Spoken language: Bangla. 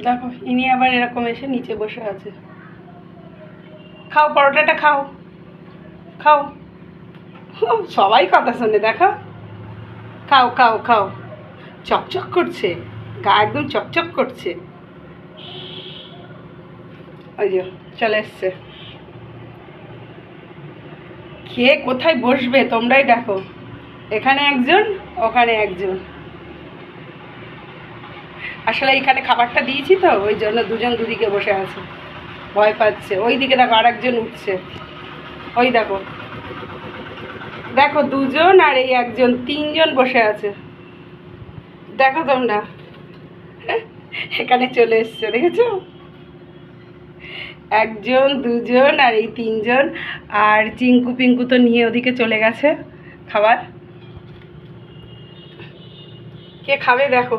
দেখো ইনি আবার এরকম এসে নিচে বসে আছে। খাও পরোটাটা, খাও খাও। সবাই কথা শোনে, দেখো। খাও খাও খাও। চকচক করছে, গা একদম চকচক করছে। ওই যে চলে এসছে। কে কোথায় বসবে তোমরাই দেখো, এখানে একজন ওখানে একজন। আসলে এইখানে খাবারটা দিয়েছি তো, ওই জন্য দুজন দুদিকে বসে আছে, ভয় পাচ্ছে। ওই দিকে দেখো আরেকজন উঠছে, ওই দেখো দেখো দুজন আর এই একজন, তিনজন বসে আছে। দেখো তোমরা, এখানে চলে এসছে, দেখেছো? একজন দুজন আর এই তিনজন। আর চিঙ্কু পিঙ্কু তো নিয়ে ওদিকে চলে গেছে খাবার। কে খাবে দেখো।